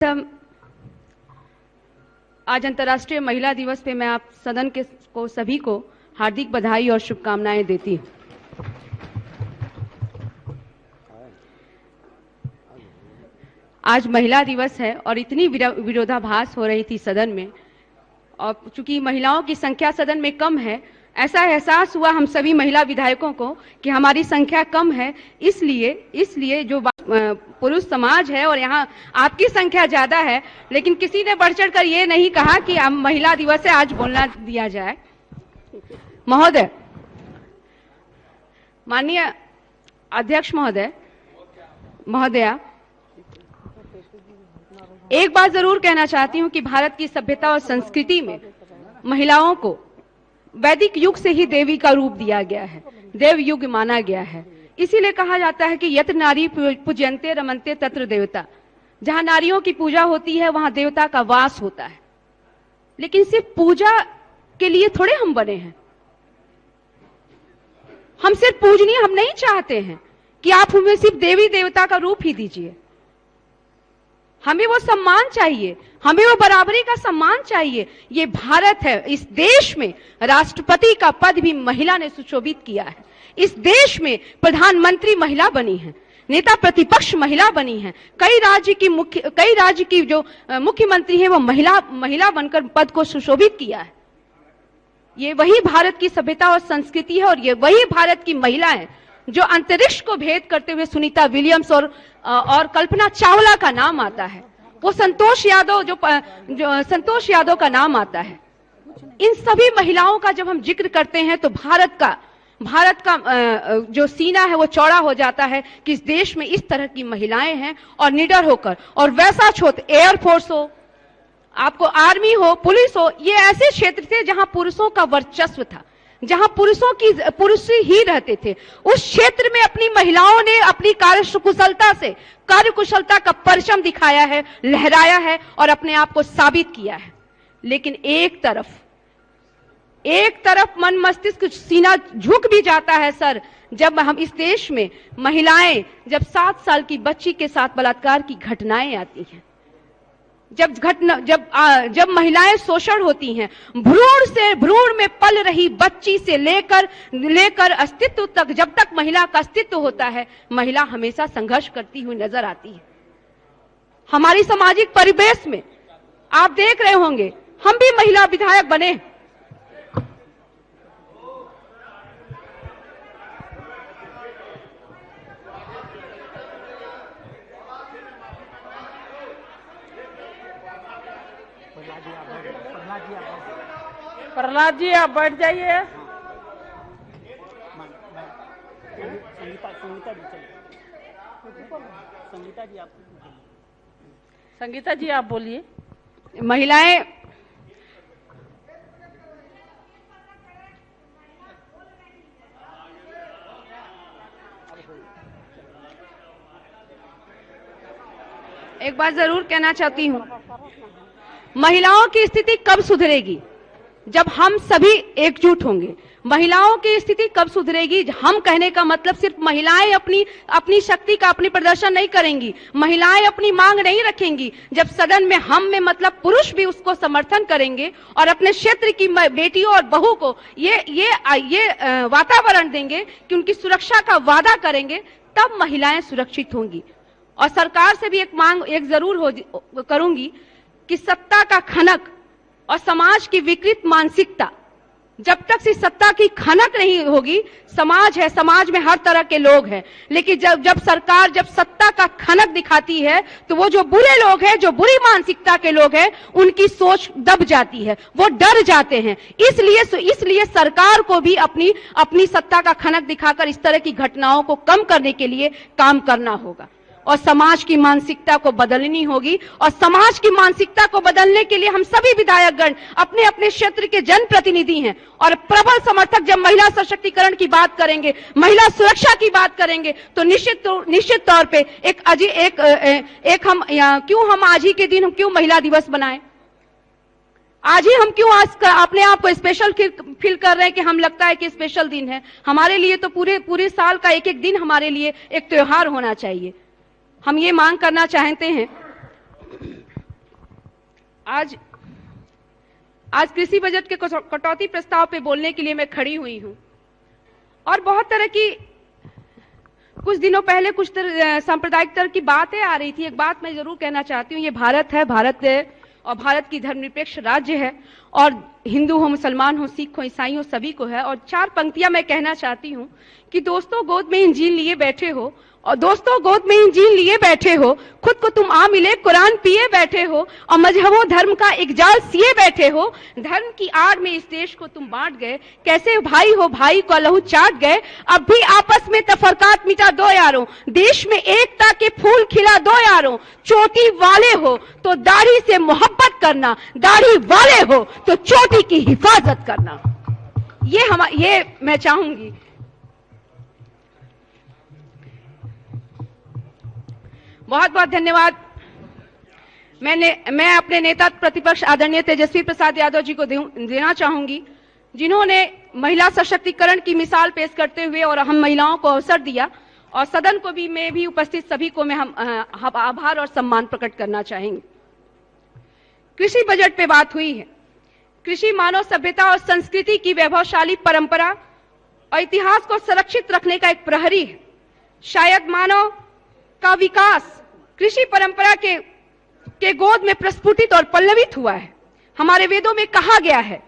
आज अंतर्राष्ट्रीय महिला दिवस पे मैं आप सदन के सभी को हार्दिक बधाई और शुभकामनाएं देती हूं। आज महिला दिवस है और इतनी विरोधाभास हो रही थी सदन में, और चूंकि महिलाओं की संख्या सदन में कम है, ऐसा एहसास हुआ हम सभी महिला विधायकों को कि हमारी संख्या कम है, इसलिए जो पुरुष समाज है और यहाँ आपकी संख्या ज्यादा है, लेकिन किसी ने बढ़ चढ़कर ये नहीं कहा कि अब महिला दिवस है, आज बोलना दिया जाए। महोदय, माननीय अध्यक्ष महोदया, एक बात जरूर कहना चाहती हूं कि भारत की सभ्यता और संस्कृति में महिलाओं को वैदिक युग से ही देवी का रूप दिया गया है, देव युग माना गया है। इसीलिए कहा जाता है कि यत्र नारी पूज्यन्ते रमन्ते तत्र देवता। जहां नारियों की पूजा होती है वहां देवता का वास होता है। लेकिन सिर्फ पूजा के लिए थोड़े हम बने हैं। हम सिर्फ पूजनीय हम नहीं चाहते हैं कि आप हमें सिर्फ देवी देवता का रूप ही दीजिए। हमें वो सम्मान चाहिए, हमें वो बराबरी का सम्मान चाहिए। ये भारत है, इस देश में राष्ट्रपति का पद भी महिला ने सुशोभित किया है। इस देश में प्रधानमंत्री महिला बनी है, नेता प्रतिपक्ष महिला बनी है, कई राज्य की जो मुख्यमंत्री है वो महिला बनकर पद को सुशोभित किया है। ये वही भारत की सभ्यता और संस्कृति है, और ये वही भारत की महिला है जो अंतरिक्ष को भेद करते हुए सुनीता विलियम्स और कल्पना चावला का नाम आता है। वो संतोष यादव का नाम आता है। इन सभी महिलाओं का जब हम जिक्र करते हैं तो भारत का जो सीना है वो चौड़ा हो जाता है कि इस देश में इस तरह की महिलाएं हैं, और निडर होकर, और वैसा छोट एयरफोर्स हो, आपको आर्मी हो, पुलिस हो, ये ऐसे क्षेत्र थे जहां पुरुषों का वर्चस्व था, जहां पुरुष ही रहते थे। उस क्षेत्र में अपनी महिलाओं ने अपनी कार्यकुशलता का परचम दिखाया है, लहराया है और अपने आप को साबित किया है। लेकिन एक तरफ मन मस्तिष्क सीना झुक भी जाता है सर, जब हम इस देश में महिलाएं, जब 7 साल की बच्ची के साथ बलात्कार की घटनाएं आती हैं, जब महिलाएं शोषण होती हैं, भ्रूण में पल रही बच्ची से लेकर अस्तित्व तक, जब तक महिला का अस्तित्व होता है, महिला हमेशा संघर्ष करती हुई नजर आती है। हमारी सामाजिक परिवेश में आप देख रहे होंगे, हम भी महिला विधायक बने। प्रहलाद जी आप बैठ जाइए। संगीता जी आप बोलिए। महिलाएं एक बात जरूर कहना चाहती हूं, महिलाओं की स्थिति कब सुधरेगी? जब हम सभी एकजुट होंगे। महिलाओं की स्थिति कब सुधरेगी? हम कहने का मतलब सिर्फ महिलाएं अपनी शक्ति का अपनी प्रदर्शन नहीं करेंगी, महिलाएं अपनी मांग नहीं रखेंगी। जब सदन में हम में मतलब पुरुष भी उसको समर्थन करेंगे और अपने क्षेत्र की बेटियों और बहू को ये वातावरण देंगे कि उनकी सुरक्षा का वादा करेंगे, तब महिलाएं सुरक्षित होंगी। और सरकार से भी एक जरूर करूंगी कि सत्ता का खनक और समाज की विकृत मानसिकता, जब तक से सत्ता की खनक नहीं होगी, समाज है, समाज में हर तरह के लोग हैं, लेकिन जब सरकार सत्ता का खनक दिखाती है तो वो जो बुरे लोग हैं, जो बुरी मानसिकता के लोग हैं, उनकी सोच दब जाती है, वो डर जाते हैं। इसलिए सरकार को भी अपनी सत्ता का खनक दिखाकर इस तरह की घटनाओं को कम करने के लिए काम करना होगा, और समाज की मानसिकता को बदलनी होगी। और समाज की मानसिकता को बदलने के लिए हम सभी विधायकगण अपने अपने क्षेत्र के जनप्रतिनिधि हैं, और प्रबल समर्थक जब महिला सशक्तिकरण की बात करेंगे, महिला सुरक्षा की बात करेंगे, तो निश्चित तौर पे हम आज ही के दिन हम क्यों महिला दिवस बनाएं? आज ही हम क्यों अपने आप को स्पेशल फील कर रहे हैं कि हम लगता है कि स्पेशल दिन है? हमारे लिए तो पूरे साल का एक एक दिन हमारे लिए एक त्योहार होना चाहिए। हम ये मांग करना चाहते हैं आज कृषि बजट के कटौती प्रस्ताव पे बोलने के लिए मैं खड़ी हुई हूं और बहुत तरह की कुछ दिनों पहले कुछ सांप्रदायिक तरह की बातें आ रही थी। एक बात मैं जरूर कहना चाहती हूँ, ये भारत है और भारत की धर्मनिरपेक्ष राज्य है और हिंदू हो, मुसलमान हो, सिख हो, ईसाई हो, सभी को है। और 4 पंक्तियां मैं कहना चाहती हूँ कि दोस्तों गोद में इंजील लिए बैठे हो और दोस्तों गोद में इंजील लिए बैठे हो, खुद को तुम आ मिले कुरान पिए बैठे हो और मजहबों धर्म का एक जाल सिए बैठे हो। धर्म की आड़ में इस देश को तुम बांट गए, कैसे भाई हो भाई को लहू चाट गए। अब भी आपस में तफरकात मिटा दो यारों, देश में एकता के फूल खिला दो यारों। चोटी वाले हो तो दाढ़ी से मोहब्बत करना, दाढ़ी वाले हो तो चोटी की हिफाजत करना। ये मैं चाहूंगी। बहुत बहुत धन्यवाद। मैं अपने नेता प्रतिपक्ष आदरणीय तेजस्वी प्रसाद यादव जी को देना चाहूंगी, जिन्होंने महिला सशक्तिकरण की मिसाल पेश करते हुए और हम महिलाओं को अवसर दिया और सदन को भी में भी उपस्थित सभी को मैं हम आभार और सम्मान प्रकट करना चाहेंगे। कृषि बजट पे बात हुई है। कृषि मानव सभ्यता और संस्कृति की वैभवशाली परंपरा और इतिहास को संरक्षित रखने का एक प्रहरी है। शायद मानव का विकास कृषि परंपरा के गोद में प्रस्फुटित और पल्लवित हुआ है। हमारे वेदों में कहा गया है,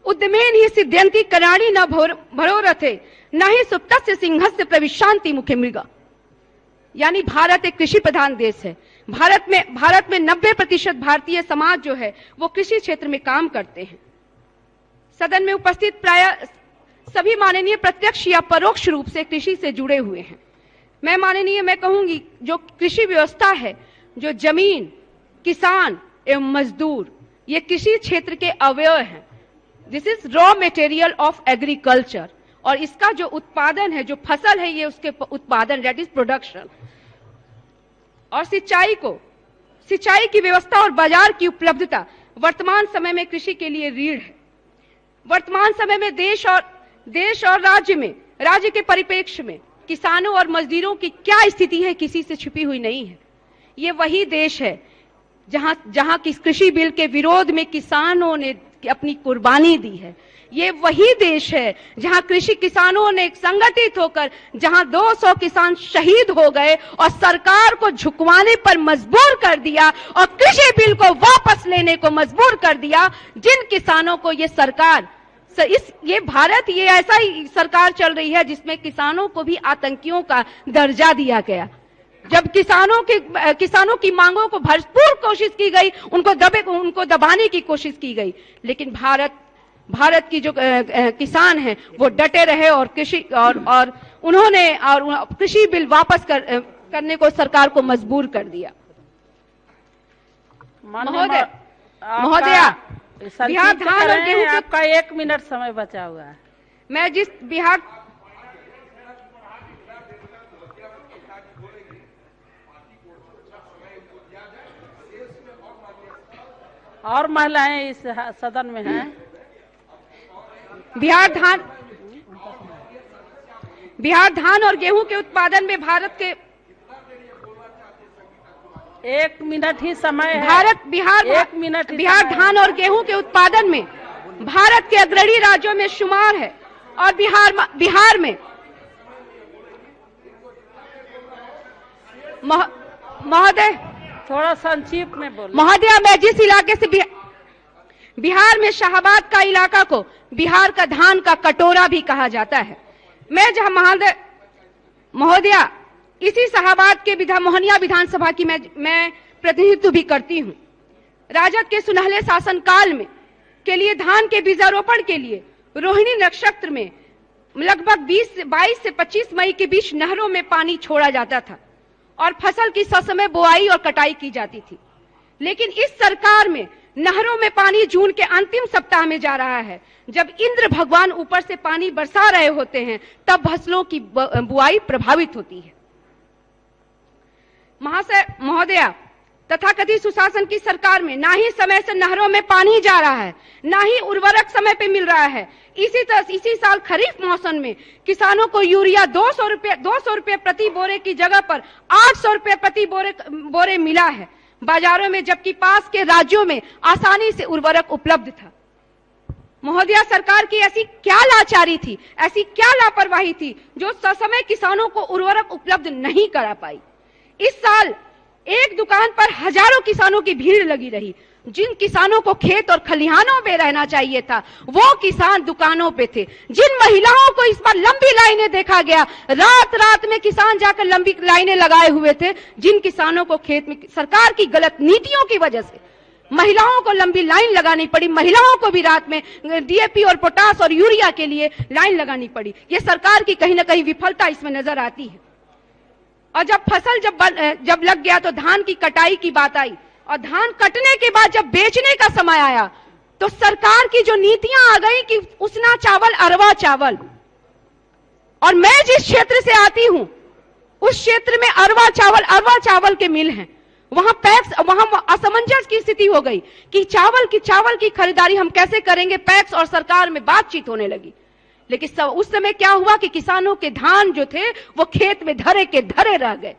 उद्यमेन ही सिद्ध्यंति कराणी न भरो रथे न ही सुप्तस्य सिंहस्य प्रविशांति मुखे मृगा। यानी भारत एक कृषि प्रधान देश है। भारत में 90% भारतीय समाज जो है वो कृषि क्षेत्र में काम करते हैं। सदन में उपस्थित प्राय सभी माननीय प्रत्यक्ष या परोक्ष रूप से कृषि से जुड़े हुए हैं। मैं कहूंगी जो कृषि व्यवस्था है, जो जमीन, किसान एवं मजदूर, ये कृषि क्षेत्र के अवयव हैं। This is raw material of agriculture और इसका जो उत्पादन है, जो फसल है, ये उसके उत्पादन, दैट इज प्रोडक्शन। और सिंचाई की व्यवस्था और बाजार की उपलब्धता वर्तमान समय में कृषि के लिए रीढ़ है। वर्तमान समय में देश और राज्य के परिप्रेक्ष्य में किसानों और मजदूरों की क्या स्थिति है, किसी से छिपी हुई नहीं है। ये वही देश है जहां की कृषि बिल के विरोध में किसानों ने अपनी कुर्बानी दी है। ये वही देश है जहां कृषि किसानों ने संगठित होकर, जहां 200 किसान शहीद हो गए और सरकार को झुकवाने पर मजबूर कर दिया और कृषि बिल को वापस लेने को मजबूर कर दिया। जिन किसानों को ये सरकार, ये भारत, ये ऐसा ही सरकार चल रही है जिसमें किसानों को भी आतंकियों का दर्जा दिया गया। जब किसानों की मांगों को भरपूर कोशिश की गई, उनको दबाने की कोशिश की गई, लेकिन भारत की जो किसान हैं वो डटे रहे और उन्होंने कृषि बिल वापस करने को सरकार को मजबूर कर दिया। महोदया, बिहार धान और गेहूं के आपका 1 मिनट समय बचा हुआ है। मैं जिस बिहार और महिलाएं इस सदन में हैं। बिहार धान और गेहूं के उत्पादन में भारत के 1 मिनट ही समय है। बिहार धान और गेहूं के उत्पादन में भारत के अग्रणी राज्यों में शुमार है और बिहार में महोदय थोड़ा संक्षिप्त में बोलो। महोदया, मैं जिस इलाके से बिहार में शाहाबाद का इलाका को बिहार का धान का कटोरा भी कहा जाता है। मैं जहां महोदया इसी शाहाबाद के मोहनिया विधानसभा की मैं प्रतिनिधित्व भी करती हूं। राजद के सुनहले शासनकाल में के लिए धान के बीजारोपण के लिए रोहिणी नक्षत्र में लगभग 22 से 25 मई के बीच नहरों में पानी छोड़ा जाता था और फसल की ससमय बुआई और कटाई की जाती थी। लेकिन इस सरकार में नहरों में पानी जून के अंतिम सप्ताह में जा रहा है, जब इंद्र भगवान ऊपर से पानी बरसा रहे होते हैं, तब फसलों की बुआई प्रभावित होती है। महोदया, तथाकथित सुशासन की सरकार में ना ही समय से नहरों में पानी जा रहा है, ना ही उर्वरक समय पे मिल रहा है। इसी साल खरीफ मौसम में किसानों को यूरिया 200 रुपए प्रति बोरे की जगह पर 800 रुपए प्रति बोरे मिला है। बाजारों में, जबकि पास के राज्यों में आसानी से उर्वरक उपलब्ध था। महोदया, सरकार की ऐसी क्या लाचारी थी, ऐसी क्या लापरवाही थी जो ससमय किसानों को उर्वरक उपलब्ध नहीं करा पाई। इस साल एक दुकान पर हजारों किसानों की भीड़ लगी रही। जिन किसानों को खेत और खलिहानों में रहना चाहिए था, वो किसान दुकानों पे थे। जिन महिलाओं को इस बार लंबी लाइनें देखा गया, रात रात में किसान जाकर लंबी लाइनें लगाए हुए थे। जिन किसानों को खेत में सरकार की गलत नीतियों की वजह से महिलाओं को लंबी लाइन लगानी पड़ी, महिलाओं को भी रात में डीएपी और पोटास और यूरिया के लिए लाइन लगानी पड़ी। ये सरकार की कहीं ना कहीं विफलता इसमें नजर आती है। और जब फसल जब लग गया तो धान की कटाई की बात आई, और धान कटने के बाद जब बेचने का समय आया तो सरकार की जो नीतियां आ गई कि उसना चावल अरवा चावल। और मैं जिस क्षेत्र से आती हूं उस क्षेत्र में अरवा चावल के मिल हैं। वहां असमंजस की स्थिति हो गई कि चावल की खरीदारी हम कैसे करेंगे। पैक्स और सरकार में बातचीत होने लगी, लेकिन उस समय क्या हुआ कि किसानों के धान जो थे वो खेत में धरे के धरे रह गए।